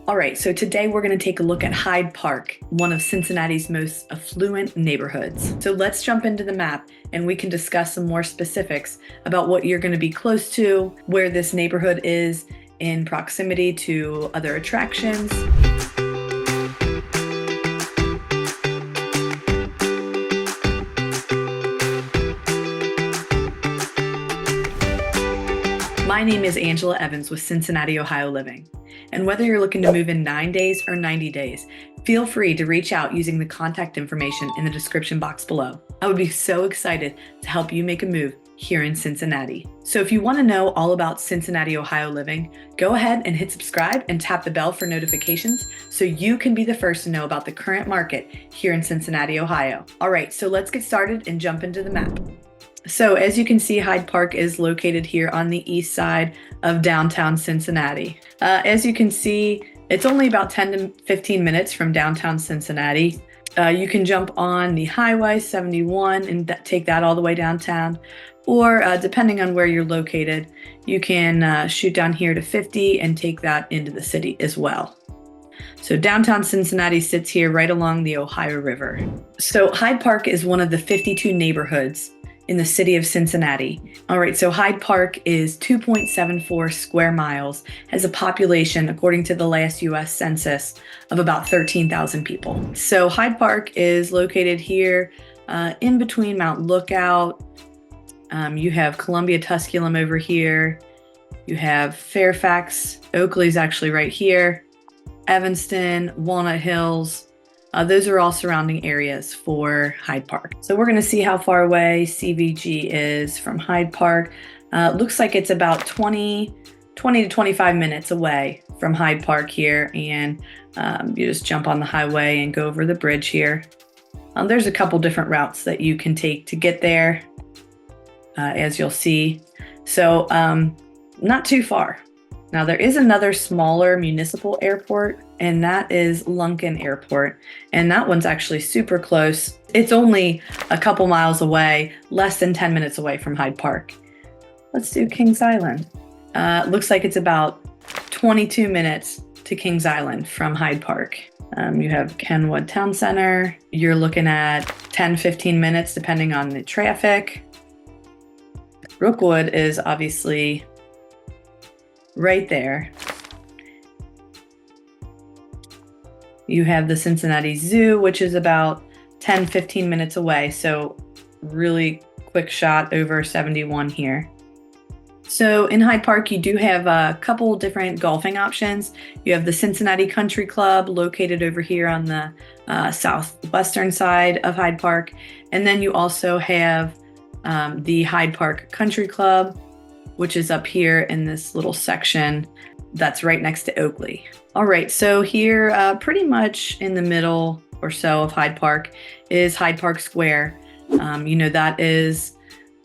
All right, so today we're going to take a look at Hyde Park, one of Cincinnati's most affluent neighborhoods. So let's jump into the map and we can discuss some more specifics about what you're going to be close to, where this neighborhood is in proximity to other attractions. My name is Angela Evans with Cincinnati, Ohio Living. And whether you're looking to move in 9 days or 90 days, feel free to reach out using the contact information in the description box below. I would be so excited to help you make a move here in Cincinnati. So if you want to know all about Cincinnati, Ohio Living, go ahead and hit subscribe and tap the bell for notifications so you can be the first to know about the current market here in Cincinnati, Ohio. All right, so let's get started and jump into the map. So as you can see, Hyde Park is located here on the east side of downtown Cincinnati. As you can see, it's only about 10 to 15 minutes from downtown Cincinnati. You can jump on the Highway 71 and take that all the way downtown, or depending on where you're located, you can shoot down here to 50 and take that into the city as well. So downtown Cincinnati sits here right along the Ohio River. So Hyde Park is one of the 52 neighborhoods in the city of Cincinnati. All right, so Hyde Park is 2.74 square miles, has a population, according to the last US Census, of about 13,000 people. So Hyde Park is located here in between Mount Lookout. You have Columbia Tusculum over here. You have Fairfax. Oakley's actually right here. Evanston, Walnut Hills. Those are all surrounding areas for Hyde Park. So we're going to see how far away CVG is from Hyde Park. Looks like it's about 20 to 25 minutes away from Hyde Park here. And you just jump on the highway and go over the bridge here. There's a couple different routes that you can take to get there, as you'll see. So not too far. Now there is another smaller municipal airport, and that is Lunken Airport. And that one's actually super close. It's only a couple miles away, less than 10 minutes away from Hyde Park. Let's do Kings Island. Looks like it's about 22 minutes to Kings Island from Hyde Park. You have Kenwood Town Center. You're looking at 10-15 minutes depending on the traffic. Rookwood is obviously right there. You have the Cincinnati Zoo, which is about 10-15 minutes away. So really quick shot over 71 here. So in Hyde Park, you do have a couple different golfing options. You have the Cincinnati Country Club located over here on the southwestern side of Hyde Park. And then you also have the Hyde Park Country Club, which is up here in this little section that's right next to Oakley. All right, so here pretty much in the middle or so of Hyde Park is Hyde Park Square. That is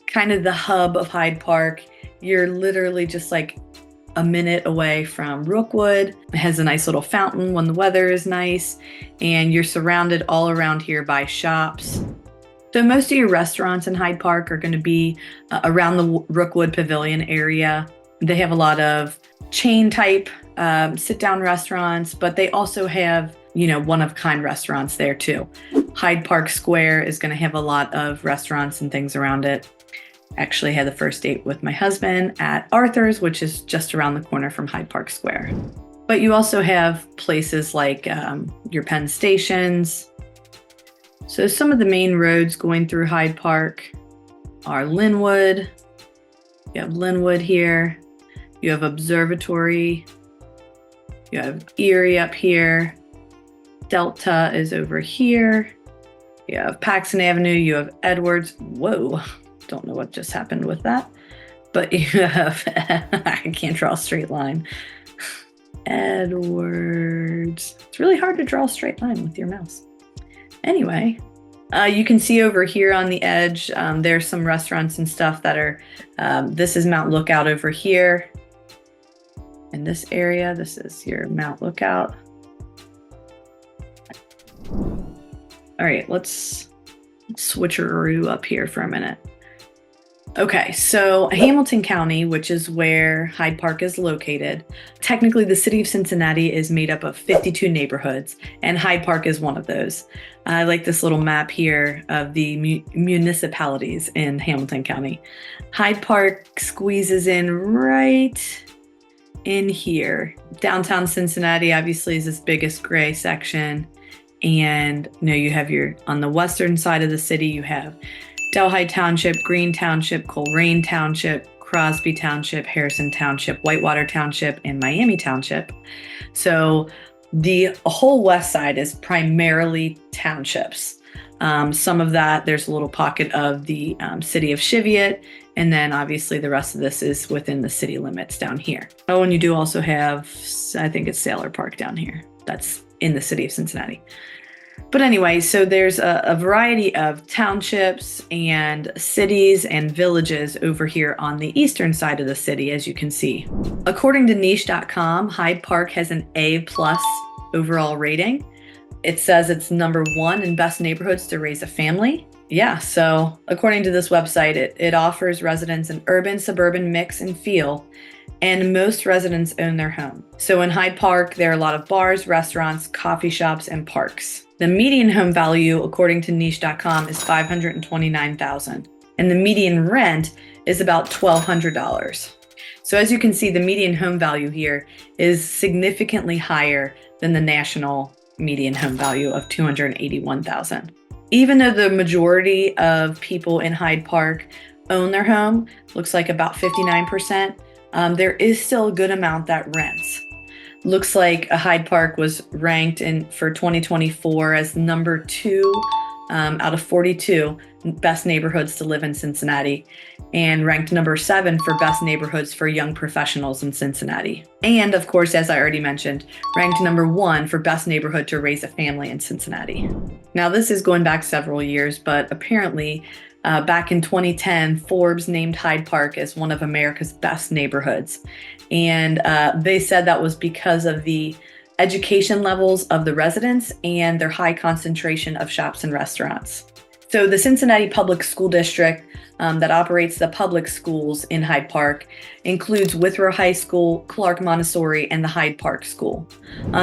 kind of the hub of Hyde Park. You're literally just like a minute away from Rookwood. It has a nice little fountain when the weather is nice, and you're surrounded all around here by shops. So most of your restaurants in Hyde Park are going to be around the Rookwood Pavilion area. They have a lot of chain type sit-down restaurants, but they also have, one-of-a-kind restaurants there too. Hyde Park Square is going to have a lot of restaurants and things around it. Actually had the first date with my husband at Arthur's, which is just around the corner from Hyde Park Square. But you also have places like your Penn stations. So some of the main roads going through Hyde Park are Linwood. You have Linwood here. You have Observatory. You have Erie up here. Delta is over here. You have Paxson Avenue. You have Edwards. Whoa, don't know what just happened with that. But you have, I can't draw a straight line. Edwards. It's really hard to draw a straight line with your mouse. Anyway, you can see over here on the edge, there's some restaurants and stuff that are, this is Mount Lookout over here. In this area, this is your Mount Lookout. All right, let's switcheroo up here for a minute. Okay, so Hamilton County, which is where Hyde Park is located, technically the city of Cincinnati is made up of 52 neighborhoods, and Hyde Park is one of those. I like this little map here of the municipalities in Hamilton County. Hyde Park squeezes in right in here. Downtown Cincinnati obviously is this biggest gray section, and you have on the western side of the city, you have Delhi Township, Green Township, Coleraine Township, Crosby Township, Harrison Township, Whitewater Township, and Miami Township. So the whole west side is primarily townships. Some of that, there's a little pocket of the city of Cheviot, and then obviously the rest of this is within the city limits down here. Oh, and you do also have, I think it's Sailor Park down here. That's in the city of Cincinnati. But anyway, so there's a variety of townships and cities and villages over here on the eastern side of the city, as you can see. According to niche.com, Hyde Park has an A+ overall rating. It says it's #1 in best neighborhoods to raise a family. Yeah, so according to this website, it offers residents an urban suburban mix and feel, and most residents own their home. So in Hyde Park, there are a lot of bars, restaurants, coffee shops, and parks. The median home value, according to niche.com, is $529,000, and the median rent is about $1,200. So as you can see, the median home value here is significantly higher than the national median home value of $281,000. Even though the majority of people in Hyde Park own their home, looks like about 59%, there is still a good amount that rents. Looks like Hyde Park was ranked for 2024 as #2 out of 42 best neighborhoods to live in Cincinnati, and ranked #7 for best neighborhoods for young professionals in Cincinnati. And of course, as I already mentioned, ranked #1 for best neighborhood to raise a family in Cincinnati. Now, this is going back several years, but apparently back in 2010, Forbes named Hyde Park as one of America's best neighborhoods. And they said that was because of the education levels of the residents and their high concentration of shops and restaurants. So the Cincinnati Public School District that operates the public schools in Hyde Park includes Withrow High School, Clark Montessori, and the Hyde Park School.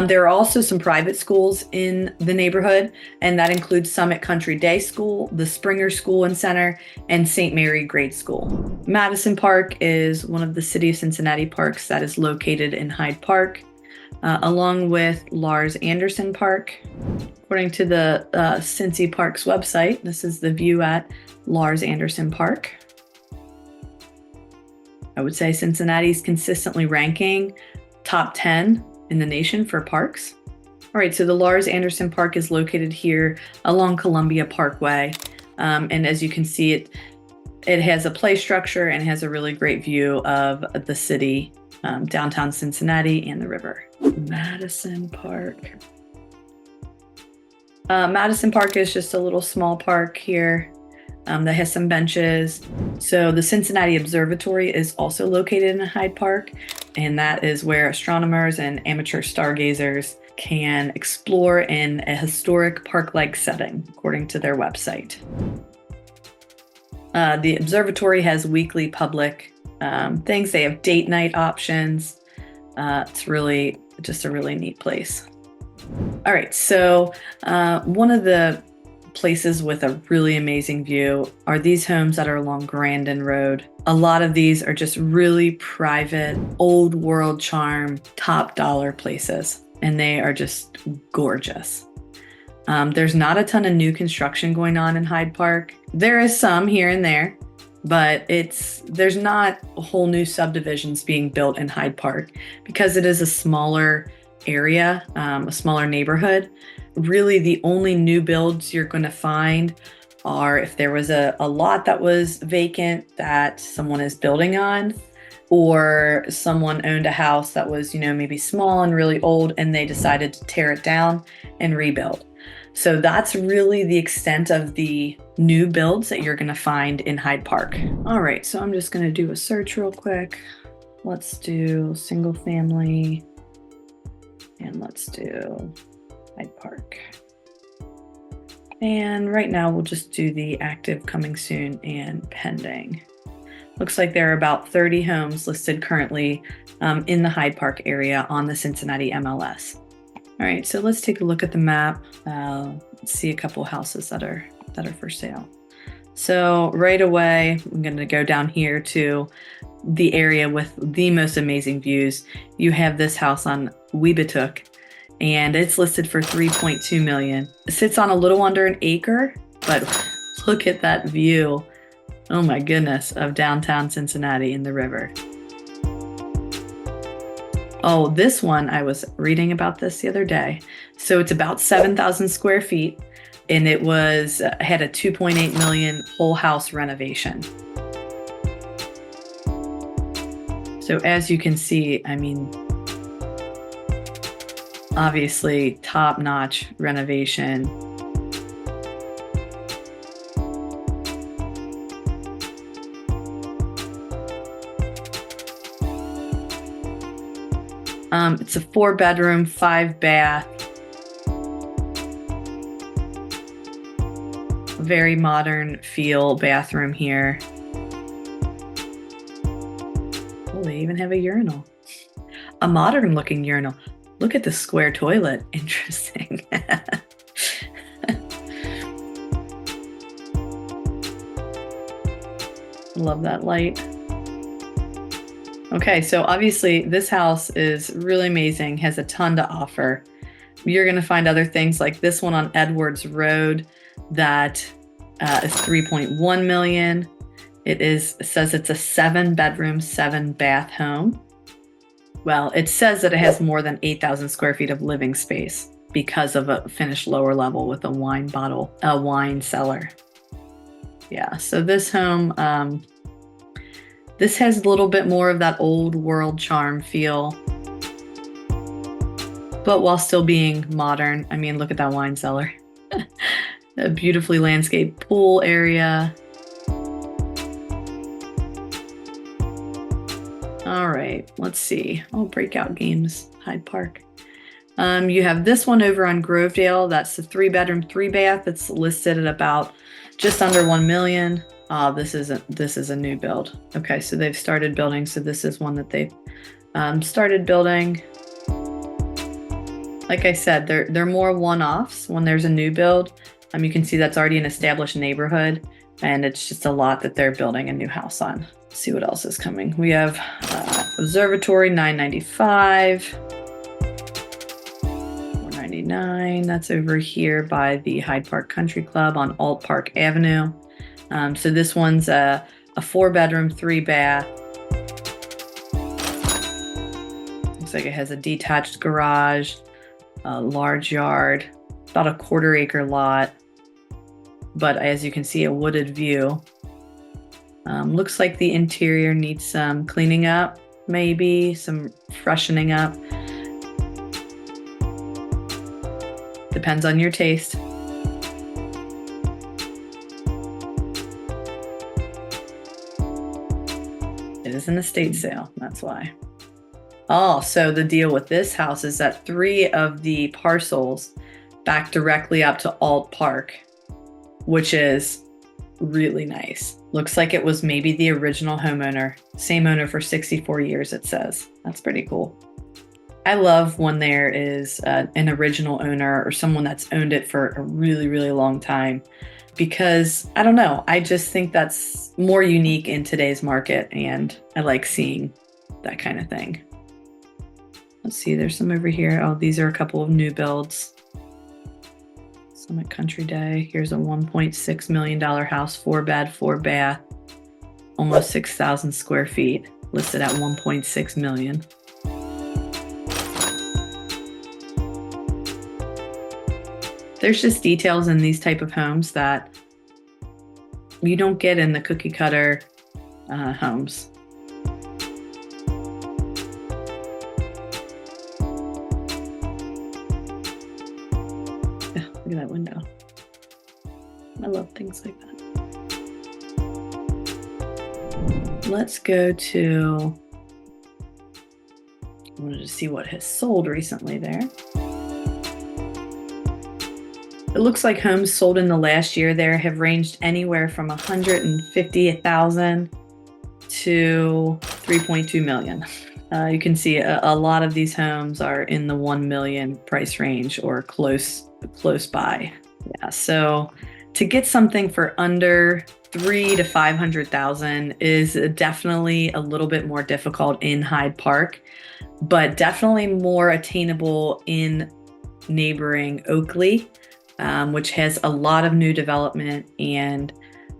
There are also some private schools in the neighborhood, and that includes Summit Country Day School, the Springer School and Center, and St. Mary Grade School. Madison Park is one of the City of Cincinnati parks that is located in Hyde Park, along with Lars Anderson Park. According to the Cincy Parks website, this is the view at Lars Anderson Park. I would say Cincinnati's consistently ranking top 10 in the nation for parks. All right, so the Lars Anderson Park is located here along Columbia Parkway. And as you can see, it has a play structure and has a really great view of the city, downtown Cincinnati, and the river. Madison Park. Madison Park is just a little small park here that has some benches. So the Cincinnati Observatory is also located in Hyde Park, and that is where astronomers and amateur stargazers can explore in a historic park-like setting, according to their website. The observatory has weekly public things. They have date night options. It's really just a really neat place. All right, so one of the places with a really amazing view are these homes that are along Grandin Road. A lot of these are just really private, old world charm, top dollar places, and they are just gorgeous. There's not a ton of new construction going on in Hyde Park. There is some here and there, but there's not whole new subdivisions being built in Hyde Park because it is a smaller area, a smaller neighborhood. Really, the only new builds you're going to find are if there was a lot that was vacant that someone is building on, or someone owned a house that was, maybe small and really old, and they decided to tear it down and rebuild. So that's really the extent of the new builds that you're going to find in Hyde Park. All right, so I'm just going to do a search real quick. Let's do single family, and let's do Hyde Park. And right now we'll just do the active, coming soon, and pending. Looks like there are about 30 homes listed currently in the Hyde Park area on the Cincinnati MLS. All right, so let's take a look at the map. Let's see a couple houses that are for sale. So right away, I'm going to go down here to the area with the most amazing views. You have this house on Weebatuck, and it's listed for $3.2 million. It sits on a little under an acre, but look at that view. Oh my goodness, of downtown Cincinnati and the river. Oh, this one, I was reading about this the other day. So it's about 7,000 square feet, and it had a $2.8 million whole house renovation. So as you can see, I mean, obviously top-notch renovation. It's a 4-bedroom, 5-bath. Very modern feel bathroom here. Oh, they even have a urinal. A modern looking urinal. Look at the square toilet. Interesting. Love that light. Okay, so obviously this house is really amazing, has a ton to offer. You're going to find other things like this one on Edwards Road that is $3.1 million. It says it's a 7-bedroom, 7-bath home. Well, it says that it has more than 8,000 square feet of living space because of a finished lower level with a wine cellar. Yeah, so this home, this has a little bit more of that old world charm feel, but while still being modern. I mean, look at that wine cellar. A beautifully landscaped pool area. All right, let's see. Oh, breakout games, Hyde Park. You have this one over on Grovedale. That's the 3-bedroom, 3-bath. It's listed at about just under $1 million. This is a new build. Okay, so they've started building. So this is one that they've started building. Like I said, they're more one-offs when there's a new build. You can see that's already an established neighborhood, and it's just a lot that they're building a new house on. Let's see what else is coming. We have Observatory, $995, $499. That's over here by the Hyde Park Country Club on Alt Park Avenue. So this one's a 4-bedroom, 3-bath. Looks like it has a detached garage, a large yard, about a 1/4 acre lot. But as you can see, a wooded view. Looks like the interior needs some cleaning up, maybe some freshening up. Depends on your taste. It is an estate sale, that's why. Oh, so the deal with this house is that 3 of the parcels back directly up to Alt Park, which is really nice. Looks like it was maybe the original homeowner. Same owner for 64 years, it says. That's pretty cool. I love when there is an original owner or someone that's owned it for a really, really long time, because I don't know, I just think that's more unique in today's market, and I like seeing that kind of thing. Let's see, there's some over here. Oh, these are a couple of new builds. Summit Country Day. Here's a $1.6 million house, 4-bed, 4-bath, almost 6,000 square feet, listed at $1.6 million. There's just details in these type of homes that you don't get in the cookie cutter homes. Ugh, look at that window. I love things like that. Let's go to, I wanted to see what has sold recently there. It looks like homes sold in the last year there have ranged anywhere from $150,000 to 3.2 million. You can see a lot of these homes are in the 1 million price range or close by. Yeah, so to get something for under 300,000 to 500,000 is definitely a little bit more difficult in Hyde Park, but definitely more attainable in neighboring Oakley, which has a lot of new development and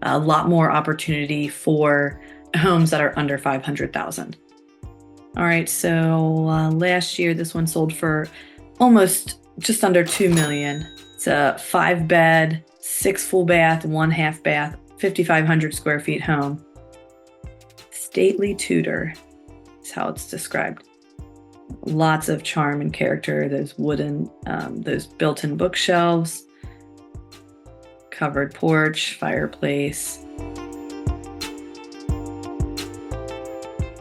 a lot more opportunity for homes that are under 500,000. All right, so last year this one sold for almost just under 2 million. It's a 5-bed, 6 full bath, 1 half bath, 5,500 square feet home. Stately Tudor is how it's described. Lots of charm and character. Those those built-in bookshelves, covered porch, fireplace,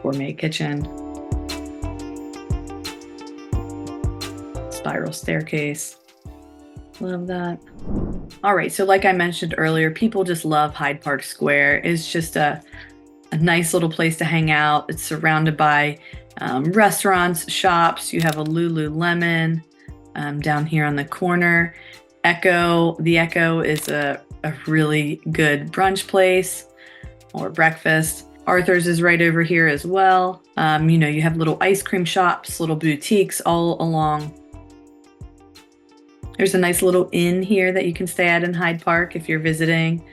gourmet kitchen, spiral staircase. Love that. All right, so like I mentioned earlier, people just love Hyde Park Square. It's just a nice little place to hang out. It's surrounded by restaurants, shops. You have a Lululemon down here on the corner. The Echo is a really good brunch place or breakfast. Arthur's is right over here as well. You have little ice cream shops, little boutiques all along. There's a nice little inn here that you can stay at in Hyde Park if you're visiting.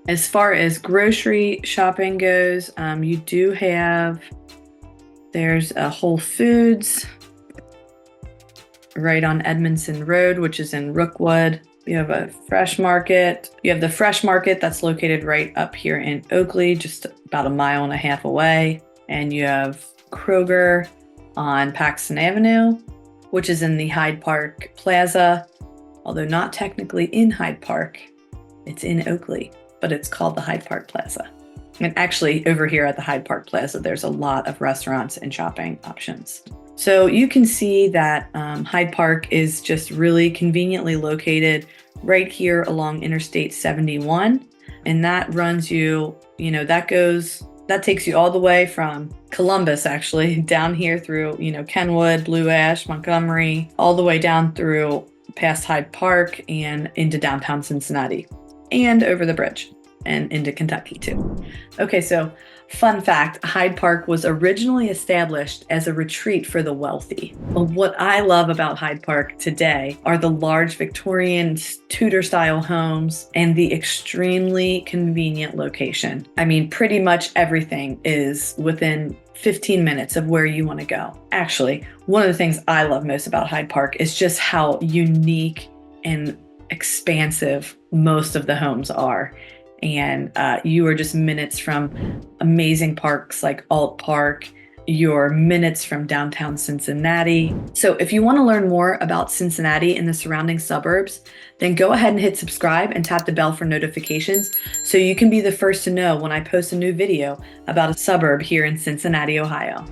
As far as grocery shopping goes, there's a Whole Foods right on Edmondson Road, which is in Rookwood. You have a Fresh Market. You have the Fresh Market that's located right up here in Oakley, just about 1.5 miles away. And you have Kroger on Paxton Avenue, which is in the Hyde Park Plaza, although not technically in Hyde Park. It's in Oakley, but it's called the Hyde Park Plaza. And actually, over here at the Hyde Park Plaza, there's a lot of restaurants and shopping options. So you can see that Hyde Park is just really conveniently located right here along Interstate 71. And that runs that takes you all the way from Columbus, actually, down here through, Kenwood, Blue Ash, Montgomery, all the way down through past Hyde Park and into downtown Cincinnati and over the bridge and into Kentucky too. Okay, so fun fact, Hyde Park was originally established as a retreat for the wealthy. Well, what I love about Hyde Park today are the large Victorian Tudor style homes and the extremely convenient location. I mean, pretty much everything is within 15 minutes of where you want to go. Actually, one of the things I love most about Hyde Park is just how unique and expansive most of the homes are. And you are just minutes from amazing parks like Alt Park. You're minutes from downtown Cincinnati. So if you want to learn more about Cincinnati and the surrounding suburbs, then go ahead and hit subscribe and tap the bell for notifications so you can be the first to know when I post a new video about a suburb here in Cincinnati, Ohio.